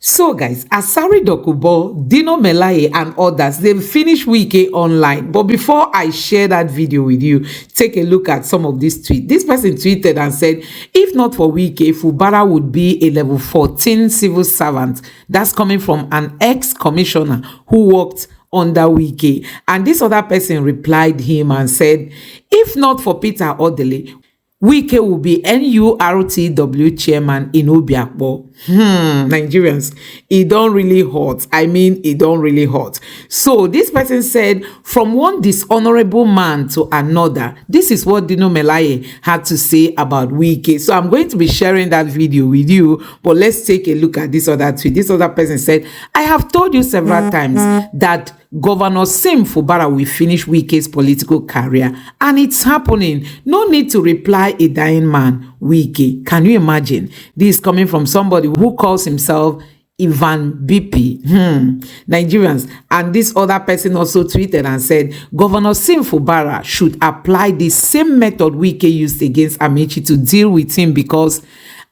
So guys, Asari Dokubo, Dino Malaye and others, they've finished Wike online. But before I share that video with you, take a look at some of these tweets. This person tweeted and said, if not for Wike, Fubara would be a level 14 civil servant. That's coming from an ex-commissioner who worked under Wike. And this other person replied him and said, if not for Peter Odele, Wike will be NURTW chairman in Obiakpo. Nigerians, it don't really hurt. I mean, it don't really hurt. So this person said, from one dishonorable man to another, this is what Dino Malaye had to say about Wike. So I'm going to be sharing that video with you, but let's take a look at this other tweet. This other person said, I have told you several times that Governor Sim Fubara will finish Wike's political career, and it's happening. No need to reply a dying man, Wike. Can you imagine? This is coming from somebody who calls himself Ivan BP. Nigerians. And this other person also tweeted and said, Governor Sim Fubara should apply the same method Wike used against Amici to deal with him, because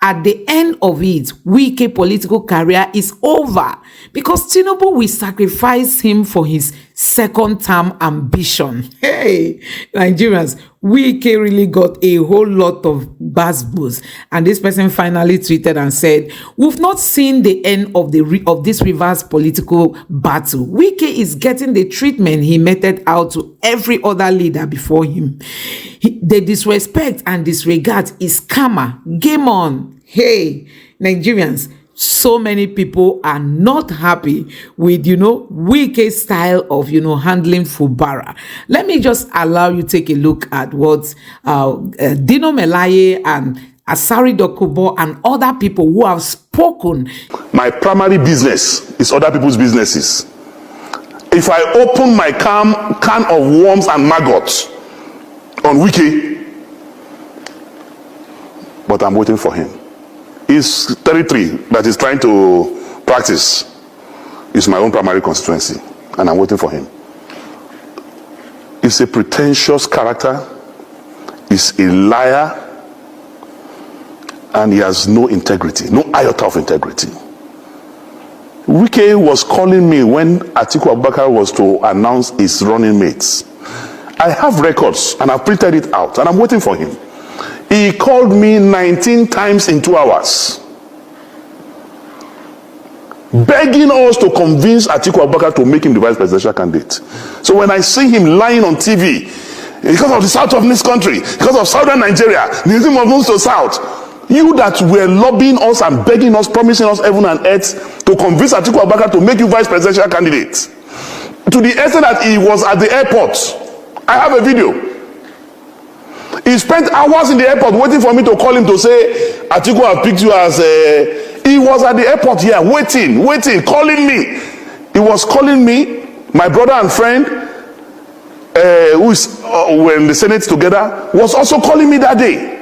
at the end of it, Wike's political career is over, because Tinubu will sacrifice him for his second term ambition. Hey, Nigerians, Wike really got a whole lot of buzz. And this person finally tweeted and said, we've not seen the end of this reverse political battle. Wike is getting the treatment he meted out to every other leader before him. The disrespect and disregard is karma. Game on. Hey, Nigerians, so many people are not happy with, Wike's style of, handling Fubara. Let me just allow you to take a look at what Dino Malaye and Asari Dokubo and other people who have spoken. My primary business is other people's businesses. If I open my can of worms and maggots on Wike, but I'm waiting for him. His territory that he's trying to practice is my own primary constituency, and I'm waiting for him. He's a pretentious character, he's a liar, and he has no integrity, no iota of integrity. Wike was calling me when Atiku Abubakar was to announce his running mates. I have records and I've printed it out, and I'm waiting for him. He called me 19 times in 2 hours, begging us to convince Atiku Abubakar to make him the vice presidential candidate. So when I see him lying on TV, because of the south of this country, because of southern Nigeria, the name of moves to south, you that were lobbying us and begging us, promising us heaven and earth to convince Atiku Abubakar to make you vice presidential candidate, to the extent that he was at the airport. I have a video. He spent hours in the airport waiting for me to call him to say, Atiku have picked you as a... He was at the airport here, waiting, calling me. He was calling me, my brother and friend, who is were in the Senate together, was also calling me that day.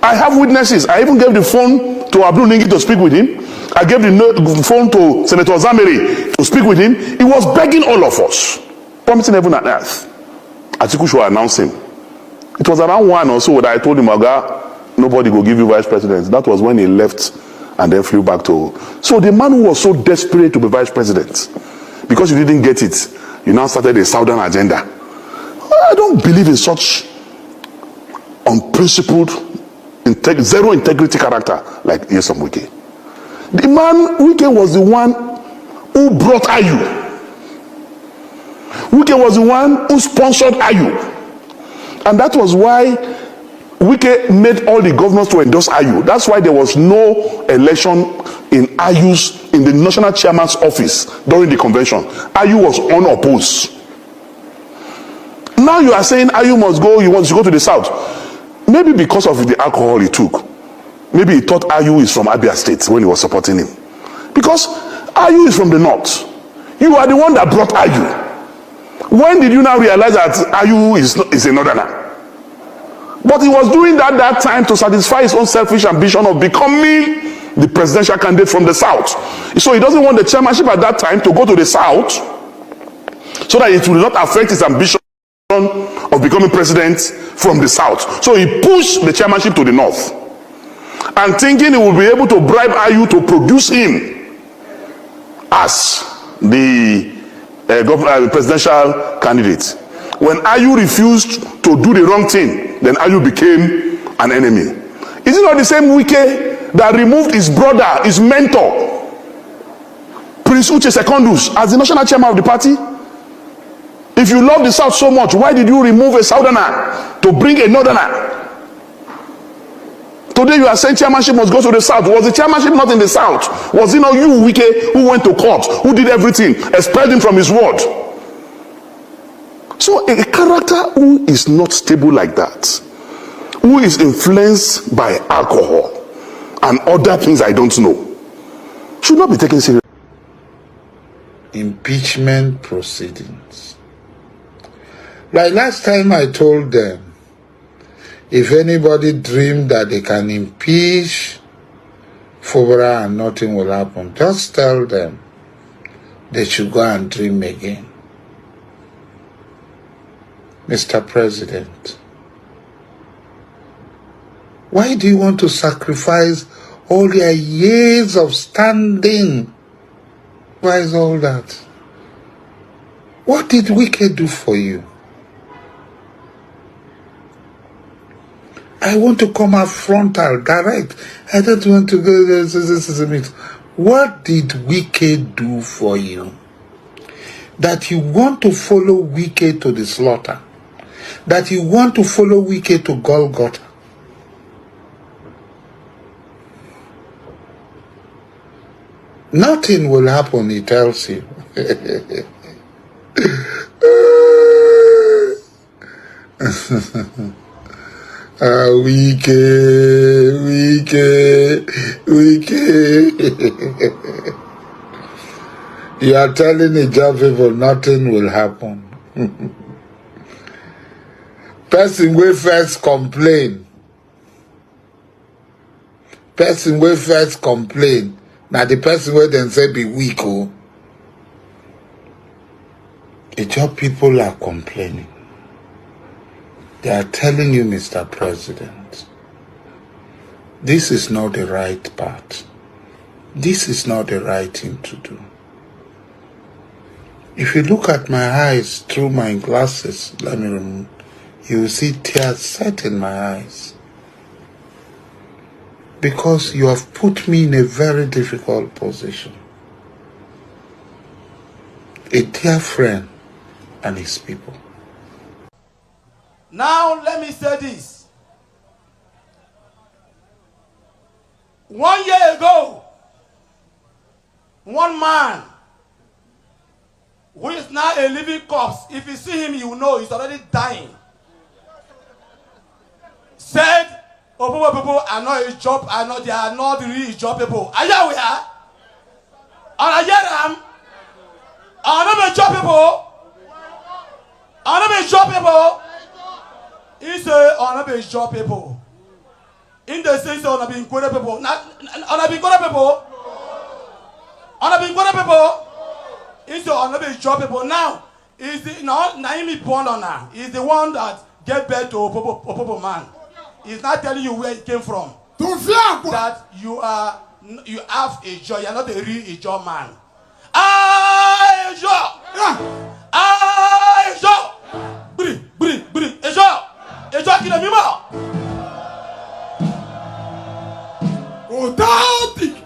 I have witnesses. I even gave the phone to Abdul Ningi to speak with him. I gave the phone to Senator Zameri to speak with him. He was begging all of us, promising heaven and earth. Atiku should announce him. It was around 1 or so that I told him, Oga, nobody will give you vice president. That was when he left and then flew back to... So the man who was so desperate to be vice president, because you didn't get it, you now started a southern agenda. I don't believe in such unprincipled, zero integrity character like Nyesom Wike. The man, Wike was the one who brought Ayu. Wike was the one who sponsored Ayu. And that was why Wike made all the governors to endorse Ayu. That's why there was no election in Ayu's, in the national chairman's office during the convention. Ayu was unopposed. Now you are saying Ayu must go, you want to go to the south. Maybe because of the alcohol he took. Maybe he thought Ayu is from Abia State when he was supporting him. Because Ayu is from the north. You are the one that brought Ayu. When did you now realize that Ayu is a northerner? But he was doing that time to satisfy his own selfish ambition of becoming the presidential candidate from the south. So he doesn't want the chairmanship at that time to go to the south, so that it will not affect his ambition of becoming president from the south. So he pushed the chairmanship to the north, and thinking he will be able to bribe Ayu to produce him as the presidential candidate. When Ayu refused to do the wrong thing, then Ayu became an enemy. Is it not the same Wike that removed his brother, his mentor, Prince Uche Secondus, as the national chairman of the party? If you love the South so much, why did you remove a Southerner to bring a Northerner? Today you are saying chairmanship must go to the South. Was the chairmanship not in the South? Was it not you, Wike, who went to court, who did everything, expelled him from his ward? So a character who is not stable like that, who is influenced by alcohol and other things I don't know, should not be taken seriously. Impeachment proceedings. Like last time I told them, if anybody dreamed that they can impeach Fubara and nothing will happen, just tell them they should go and dream again. Mr. President, why do you want to sacrifice all your years of standing? Why is all that? What did Wike do for you? I want to come out frontal, direct. I don't want to go. This is a myth. What did Wike do for you? That you want to follow Wike to the slaughter? That you want to follow Wike to Golgotha? Nothing will happen, he tells you. Wike. You are telling the job people nothing will happen. Person will first complain. Now the person will then say be weak. Oh. The job people are complaining. They are telling you, Mr. President, this is not the right path. This is not the right thing to do. If you look at my eyes through my glasses, let me remove, you will see tears set in my eyes. Because you have put me in a very difficult position. A dear friend and his people. Now let me say this. 1 year ago, one man who is now a living corpse, if you see him, you will know he's already dying, said, "Oh, people are not a job, they are not really job people." Are you aware? Are you aware? Are not a job people? Are not a job people? He said, "On a job people." In the sense of on a being good people, not on a being good people. On a being good people. He said, "On a job people." Now, is the not Naimi Bondona is the one that get back to Opopo man. He's not telling you where it came from. That you have a job. You're not a real job man. A job. A job. Bri. A job. A job qui ne m'y mort. Authentique.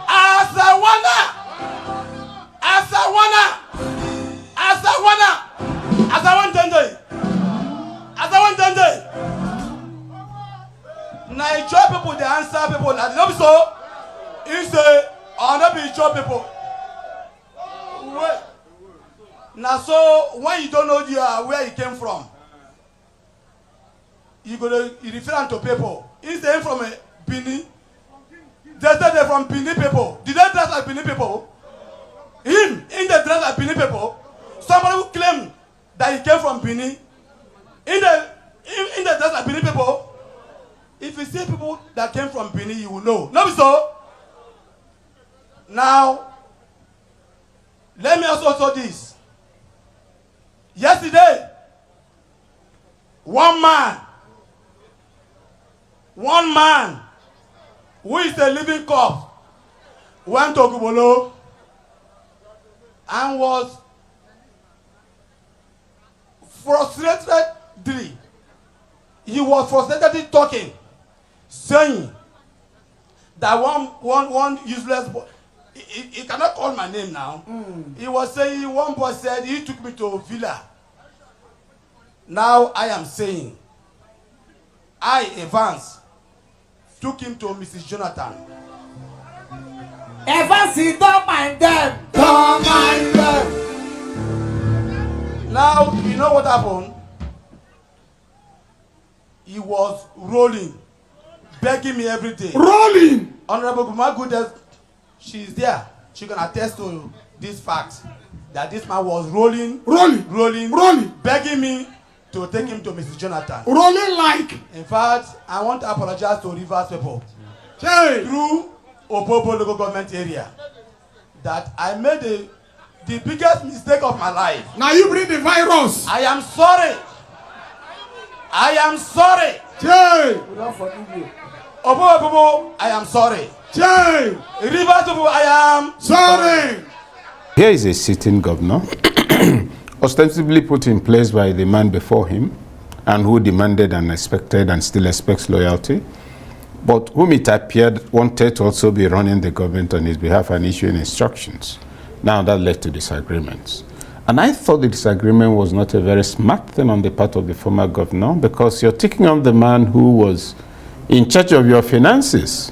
Asawana. Nigeria people, they answer people. And not so. He say, "I'll not be job people." Wait. Now, so when you don't know where he came from, you refer to people. Is they from a Bini? They say they're from Bini people. Did they dress like Bini people? Him in the dress like Bini people. Somebody who claimed that he came from Bini. In the dress like Bini people. If you see people that came from Bini, you will know. Not so. Now, let me also say this. Yesterday, one man who is a living corpse went to Gubolo and was frustratedly, he was frustratedly talking, saying that one useless boy, he cannot call my name now. He was saying, one boy said he took me to a villa. Now I am saying, I, Evans, took him to Mrs. Jonathan. Evans, don't mind them. Don't mind them. Now, you know what happened? He was rolling, begging me every day. Rolling. Honorable Gumagudes, she is there. She can attest to this fact that this man was rolling, begging me to take him to Mrs. Jonathan. Rolling like. In fact, I want to apologize to Rivers people Hey. through Opobo local government area that I made the biggest mistake of my life. Now you bring the virus. I am sorry. I am sorry. Hey. We don't forgive you. Opobo, I am sorry. Hey. Rivers people, I am Sorry. Here is a sitting governor, ostensibly put in place by the man before him, and who demanded and expected and still expects loyalty, but whom it appeared wanted to also be running the government on his behalf and issuing instructions. Now that led to disagreements. And I thought the disagreement was not a very smart thing on the part of the former governor, because you're taking on the man who was in charge of your finances,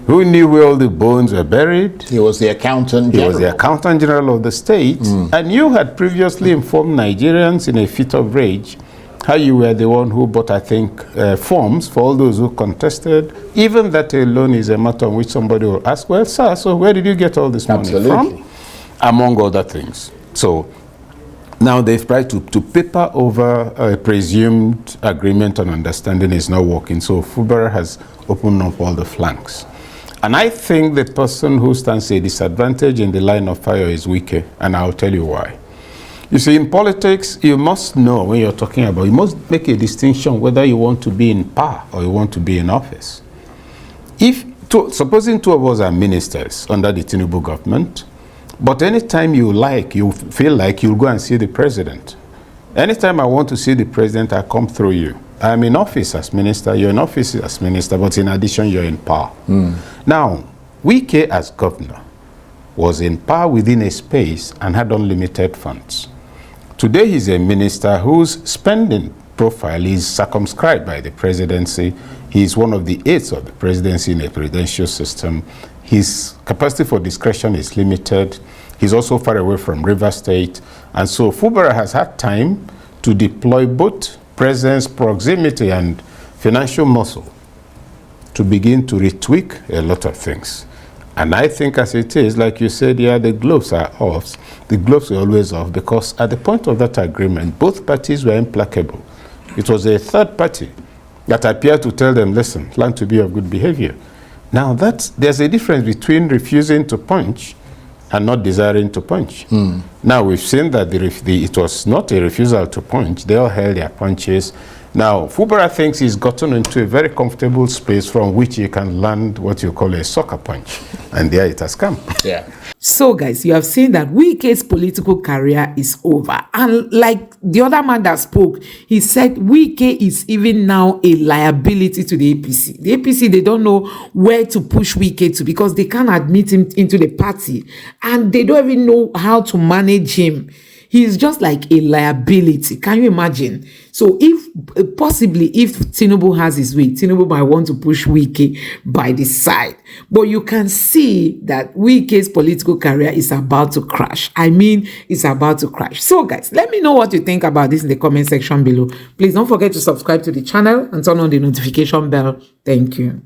who knew where all the bones were buried. He was the accountant He general. was the accountant general of the state. And you had previously informed Nigerians in a fit of rage how you were the one who bought, I think, forms for all those who contested. Even that alone is a matter on which somebody will ask, well, sir, so where did you get all this money from? Among other things. So now they've tried to paper over a presumed agreement and understanding is not working. So Fubara has opened up all the flanks. And I think the person who stands a disadvantage in the line of fire is Wike, and I'll tell you why. You see, in politics, you must know when you're talking about, you must make a distinction whether you want to be in power or you want to be in office. Supposing two of us are ministers under the Tinubu government, but anytime you feel like you'll go and see the president. Anytime I want to see the president, I come through you. I'm in office as minister, you're in office as minister, but in addition, you're in power. Now, Wike as governor was in power within a space and had unlimited funds. Today, he's a minister whose spending profile is circumscribed by the presidency. He's one of the aides of the presidency in a presidential system. His capacity for discretion is limited. He's also far away from River State. And so Fubara has had time to deploy both presence, proximity, and financial muscle to begin to retweak a lot of things. And I think as it is, like you said, yeah, the gloves are off. The gloves were always off because at the point of that agreement, both parties were implacable. It was a third party that appeared to tell them, listen, learn to be of good behavior. Now, there's a difference between refusing to punch and not desiring to punch. Now, we've seen that it was not a refusal to punch. They all held their punches. Now, Fubara thinks he's gotten into a very comfortable space from which he can land what you call a soccer punch. And there it has come. Yeah. So, guys, you have seen that Wike's political career is over. And like the other man that spoke, he said Wike is even now a liability to the APC. The APC, they don't know where to push Wike to because they can't admit him into the party. And they don't even know how to manage him. He's just like a liability. Can you imagine? So if Tinubu has his way, Tinubu might want to push Wike by the side. But you can see that Wike's political career is about to crash. I mean, it's about to crash. So guys, let me know what you think about this in the comment section below. Please don't forget to subscribe to the channel and turn on the notification bell. Thank you.